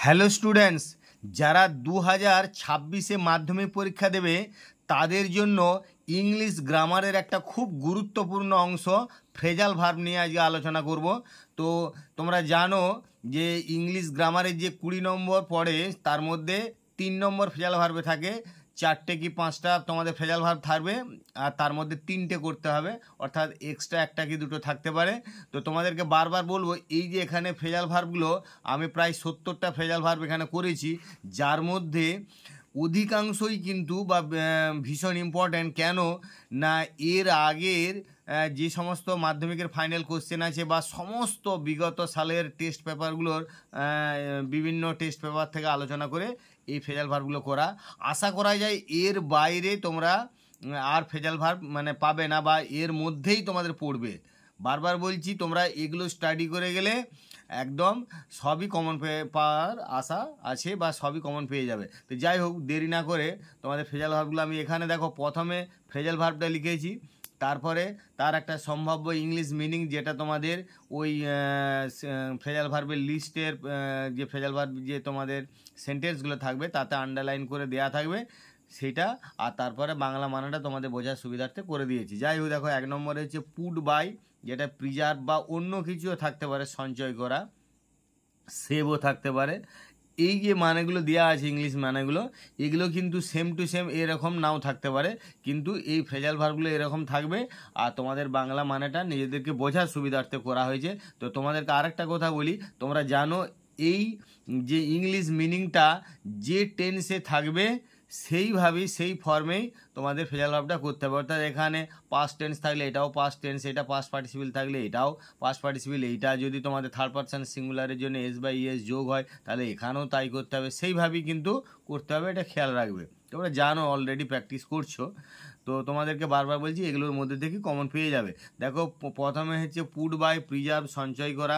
Hello students, যারা 2026-এ মাধ্যমিক পরীক্ষা দেবে তাদের জন্য ইংলিশ গ্রামারের একটা খুব গুরুত্বপূর্ণ অংশ ফ্রেজাল ভার্ব নিয়ে আজকে আলোচনা করব। তো তোমরা জানো যে ইংলিশ গ্রামারের যে 20 নম্বর পড়ে তার মধ্যে 3 নম্বর ফ্রেজাল ভার্বে থাকে, 4টে কি 5টা তোমাদের ফ্রেজাল ভার্ব থাকবে আর তার মধ্যে 3টে করতে হবে, অর্থাৎ এক্সট্রা 1টা কি 2টো থাকতে পারে। তো তোমাদেরকে বারবার বলবো এই যে এখানে ফ্রেজাল ভার্বগুলো আমি প্রায় 70টা ফ্রেজাল ভার্ব এখানে করেছি, যার মধ্যে অধিকাংশই কিন্তু বা ভীষণ ইম্পর্ট্যান্ট। কেন না, এর আগের যে সমস্ত মাধ্যমিকের ফাইনাল কোশ্চেন আছে বা সমস্ত বিগত সালের টেস্ট পেপারগুলোর বিভিন্ন টেস্ট পেপার থেকে আলোচনা করে এই ফ্রেজাল ভার্বগুলো করা। আশা করা যায় এর বাইরে তোমরা আর ফ্রেজাল ভার্ব পাবে না বা এর মধ্যেই তোমাদের পড়বে। বারবার বলছি, তোমরা এগুলো স্টাডি করে গেলে একদম সবই কমন পাওয়ার আশা আছে বা সবই কমন পেয়ে যাবে। তো যাই হোক, দেরি না করে তোমাদের ফ্রেজাল ভার্বগুলো আমি এখানে দেখো, প্রথমে ফ্রেজাল ভার্বটা লিখেছি, তারপরে তার একটা সম্ভাব্য ইংলিশ মিনিং যেটা তোমাদের ওই ফ্রেজাল ভার্বের লিস্টের যে ফ্রেজাল ভার্ব যে তোমাদের সেন্টেন্সগুলো থাকবে তাতে আন্ডারলাইন করে দেয়া থাকবে সেটা, আর তারপরে বাংলা মানেটা তোমাদের বোঝার সুবিধার্থে করে দিয়েছি। যাই হোক, দেখো 1 নম্বরে হচ্ছে পুট বাই, যেটা প্রিজার্ভ বা অন্য কিছুও থাকতে পারে, সঞ্চয় করা, সেভও থাকতে পারে। এই যে মানেগুলো দেওয়া আছে ইংলিশ মানেগুলো, এগুলো কিন্তু সেম টু সেম এরকম নাও থাকতে পারে, কিন্তু এই ফ্রেজাল ভার্বগুলো এরকম থাকবে আর তোমাদের বাংলা মানেটা নিজেদেরকে বোঝার সুবিধার্থে করা হয়েছে। তো তোমাদেরকে আরেকটা কথা বলি, তোমরা জানো এই যে ইংলিশ মিনিংটা যে টেন্সে থাকবে সেইভাবেই সেই ফর্মেই তোমাদের ফ্রেজাল ভার্বটা করতে হবে। অর্থাৎ এখানে পাস্ট টেন্স থাকলে এটাও পাস্ট টেন্স, এটা পাস্ট পার্টিসিপল থাকলে এটাও পাস্ট পার্টিসিপল, এইটা যদি তোমাদের থার্ড পারসন সিঙ্গুলারের জন্য এস বাই ইএস যোগ হয় তাহলে এখানেও তাই করতে হবে, সেইভাবেই কিন্তু করতে হবে, এটা খেয়াল রাখবে। তোমরা জানো, অলরেডি প্র্যাকটিস করছো, তো তোমাদেরকে বারবার বলছি এগুলোর মধ্যে থেকে কমন পেয়ে যাবে। দেখো, প্রথমে হচ্ছে পুট বাই, প্রিজার্ভ সঞ্চয় করা,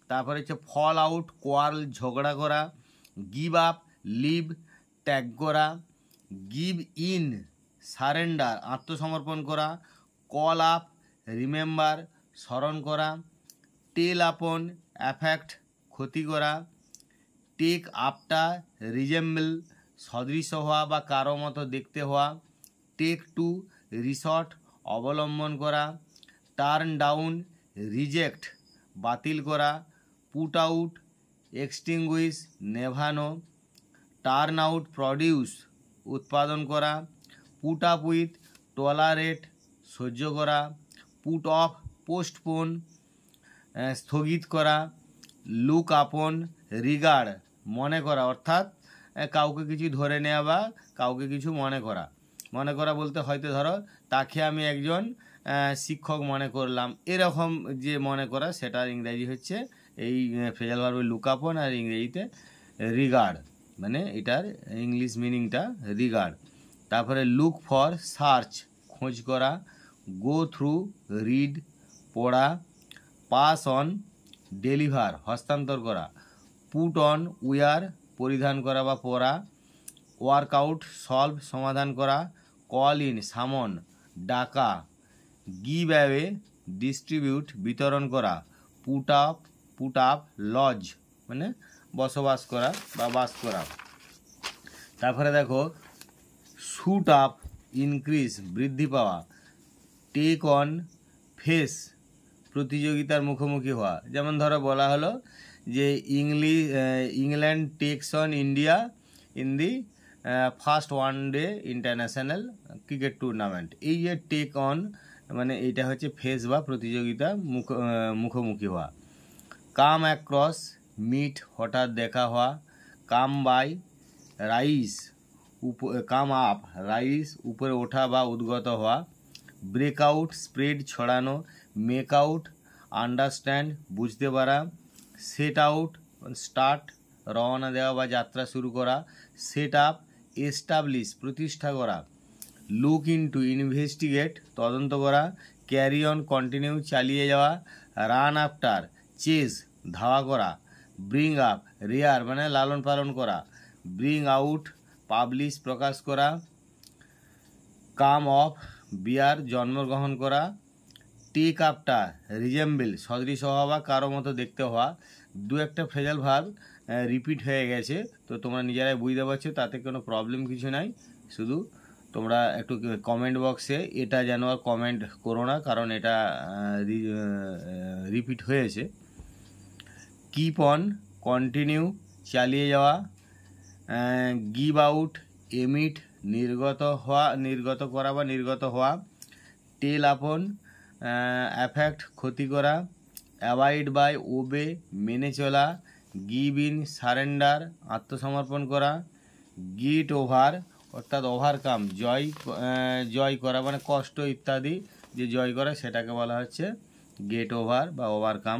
তারপরে হচ্ছে ফল আউট কোয়ার্ল ঝগড়া করা, গিভ আপ লিভ ত্যাগ করা, গিভ ইন সারেন্ডার আত্মসমর্পণ করা, কল আপ রিমেম্বার স্মরণ করা, টেল আপন অ্যাফেক্ট ক্ষতি করা, টেক আপটার রিজেম্বল সদৃশ হওয়া বা কারো মতো দেখতে হওয়া, টেক টু রিসর্ট অবলম্বন করা, টার্ন ডাউন রিজেক্ট বাতিল করা, পুট আউট এক্সটিংগুইশ নেভানো, টার্ন আউট প্রডিউস উৎপাদন করা, পুট আপ উইথ টলারেট সহ্য করা, পুট অফ পোস্টপোন স্থগিত করা, লুক আপন রিগার্ড মনে করা, অর্থাৎ কাউকে কিছু ধরে নেওয়া বা কাউকে কিছু মনে করা বলতে হয়তো ধরো তাকে আমি একজন শিক্ষক মনে করলাম, এরকম যে মনে করা, সেটার ইংরেজি হচ্ছে এই ফ্রেজাল ভার্বের লুক আপন, আর ইংরেজিতে রিগার্ড, এটার ইংলিশ মিনিংটা রিগার্ড। তারপরে লুক ফর সার্চ খোঁজ করা, গো থ্রু রিড পড়া, পাস অন ডেলিভার হস্তান্তর করা, পুট অন উয়ার পরিধান করা বা পরা, ওয়ার্কআউট সলভ সমাধান করা, কল ইন সামন ডাকা, গিভ অ্যাওয়ে ডিস্ট্রিবিউট বিতরণ করা, পুট আপ লজ বসবাস করা বা বাস করা। তারপরে দেখো, শুট আপ ইনক্রিজ বৃদ্ধি পাওয়া, টেক অন ফেস প্রতিযোগিতার মুখোমুখি হওয়া। যেমন ধরো বলা হলো যে England tax on India in the first one day international cricket tournament. এই যে টেক অন এইটা হচ্ছে ফেস বা প্রতিযোগিতা মুখোমুখি হওয়া। কাম অ্যাক্রস মিট হঠাৎ দেখা হওয়া, come by rise come up rise উপরে ওঠা বা উদ্গত হওয়া, ব্রেকআউট স্প্রেড ছড়ানো, মেক আউট আন্ডারস্ট্যান্ড বুঝতে পারা, সেট আউট স্টার্ট রওনা দেওয়া বা যাত্রা শুরু করা, সেট আপ এস্টাবলিশ প্রতিষ্ঠা করা, লুক ইনটু ইনভেস্টিগেট তদন্ত করা, ক্যারি অন কন্টিনিউ চালিয়ে যাওয়া, রান আফটার চেজ ধাওয়া করা, ব্রিং আপ রেয়ার লালন পালন করা, ব্রিং আউট পাবলিশ প্রকাশ করা, কাম অফ বিয়ার জন্মগ্রহণ করা, টেক আপটার রিজেম্বল সদৃশ হওয়া বা কারো মতো দেখতে হওয়া। দু একটা ফ্রেজাল ভার্ব রিপিট হয়ে গেছে, তো তোমরা নিজেরাই বুঝতে পারছো, তাতে কোনো প্রবলেম কিছু নাই। শুধু তোমরা একটু কমেন্ট বক্সে এটা যেন আর কমেন্ট করো না, কারণ এটা রিপিট হয়েছে। কিপ অন, কন্টিনিউ, চালিয়ে যাওয়া। গিভ আউট, এমিট, নির্গত করা বা নির্গত হওয়া। টেল আপন, অ্যাফেক্ট, ক্ষতি করা। অ্যাভয়েড বাই, ওবে, মেনে চলা। গিভ ইন, সারেন্ডার, আত্মসমর্পণ করা। গিট ওভার অর্থাৎ ওভারকাম, জয় করা মানে কষ্ট ইত্যাদি যে জয় করা সেটাকে বলা হচ্ছে গেট ওভার বা ওভারকাম।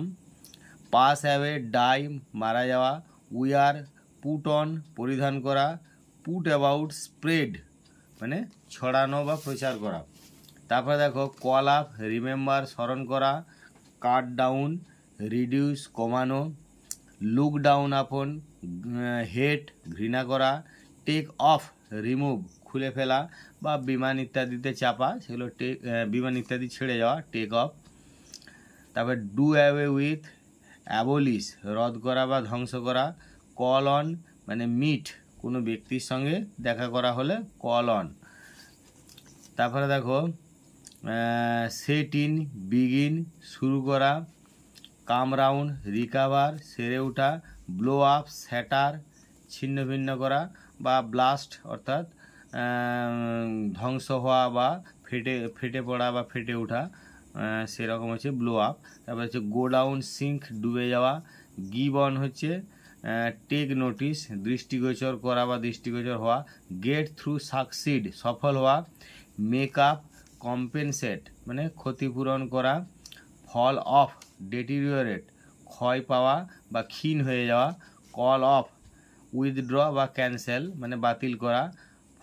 পাস অ্যাওয়ে, ডাই, মারা যাওয়া। উইয়ার, পুট অন, পরিধান করা। পুট অ্যাবাউট, স্প্রেড মানে ছড়ানো বা প্রচার করা। তারপরে দেখো কল আপ, রিমেম্বার, স্মরণ করা। কাট ডাউন, রিডিউস, কমানো। লুক ডাউন আপন, হেট, ঘৃণা করা। টেক অফ, রিমুভ, খুলে ফেলা বা বিমান ইত্যাদিতে চাপা, সেগুলো বিমান ইত্যাদি ছেড়ে যাওয়া, টেক অফ। তারপর ডু অ্যাওয়ে উইথ, অ্যাবলিশ, রদ করা বা ধ্বংস করা। কল অন মানে মিট, কোনো ব্যক্তির সঙ্গে দেখা করা হলে কল অন। তারপরে দেখো সেট ইন, বিগিন, শুরু করা। কাম রাউন্ড, রিকাভার, সেরে ওঠা। ব্লো আপ, স্যাটার, ছিন্ন ভিন্ন করা বা ব্লাস্ট অর্থাৎ ধ্বংস হওয়া বা ফেটে পড়া বা ফেটে ওঠা, সেরকম হচ্ছে ব্লো আপ। তারপর হচ্ছে গো ডাউন, সিঙ্ক, ডুবে যাওয়া। গিভ অন হচ্ছে টেক নোটিস, দৃষ্টিগোচর করা বা দৃষ্টিগোচর হওয়া। গেট থ্রু, সাকসিড, সফল হওয়া। মেক আপ, কম্পেনসেট মানে ক্ষতিপূরণ করা। ফল অফ, ডেটিরিওরেট, ক্ষয় পাওয়া বা ক্ষীণ হয়ে যাওয়া। কল অফ, উইথড্র বা ক্যান্সেল মানে বাতিল করা।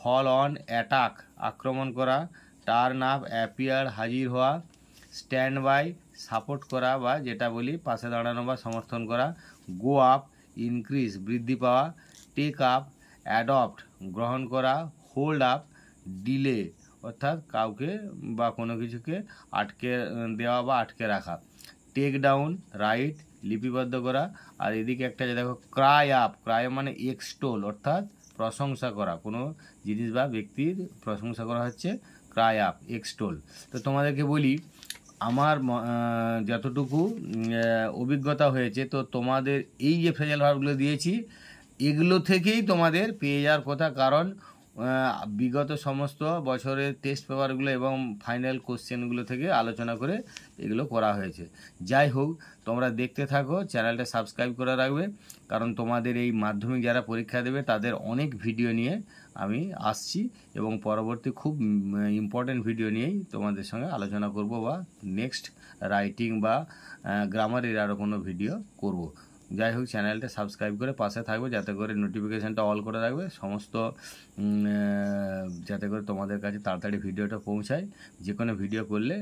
ফল অন, অ্যাটাক, আক্রমণ করা। টার্ন আপ, অ্যাপিয়ার, হাজির হওয়া। স্ট্যান্ড বাই, সাপোর্ট করা বা যেটা বলি পাশে দাঁড়ানো বা সমর্থন করা। গো আপ, ইনক্রিজ, বৃদ্ধি পাওয়া। টেক আপ, অ্যাডপ্ট, গ্রহণ করা। হোল্ড আপ, ডিলে অর্থাৎ কাউকে বা কোনো কিছুকে আটকে দেওয়া বা আটকে রাখা। টেক ডাউন, রাইট, লিপিবদ্ধ করা। আর এদিকে একটা যে দেখো ক্রাই আপ, ক্রাই মানে এক্সটোল অর্থাৎ প্রশংসা করা, কোনো জিনিস বা ব্যক্তির প্রশংসা করা হচ্ছে ক্রাই আপ, এক্সটোল। তো তোমাদেরকে বলি আমার যতটুকু অভিজ্ঞতা হয়েছে, তো তোমাদের এই যে ফ্রেজাল ভার্বগুলো দিয়েছি এগুলো থেকেই তোমাদের পেয়ে যাওয়ার কথা, কারণ বিগত সমস্ত বছরের টেস্ট পেপারগুলো এবং ফাইনাল কোশ্চেনগুলো থেকে আলোচনা করে এগুলো করা হয়েছে। যাই হোক, তোমরা দেখতে থাকো, চ্যানেলটা সাবস্ক্রাইব করে রাখবে, কারণ তোমাদের এই মাধ্যমিক যারা পরীক্ষা দেবে তাদের অনেক ভিডিও নিয়ে আমি আসছি এবং পরবর্তী খুব ইম্পর্টেন্ট ভিডিও নিয়েই তোমাদের সঙ্গে আলোচনা করব বা নেক্সট রাইটিং বা গ্রামারের আরও কোনো ভিডিও করব। যাই হোক, চ্যানেলটা সাবস্ক্রাইব করে পাশে থাকবে, যাতে করে নোটিফিকেশানটা অল করে রাখবে, সমস্ত যাতে করে তোমাদের কাছে তাড়াতাড়ি ভিডিওটা পৌঁছায়। যে কোনো ভিডিও করলে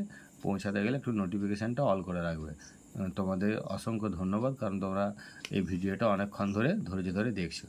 পৌঁছাতে গেলে একটু নোটিফিকেশানটা অল করে রাখবে। তোমাদের অসংখ্য ধন্যবাদ, কারণ তোমরা এই ভিডিওটা অনেকক্ষণ ধরে ধৈর্য ধরে দেখছো।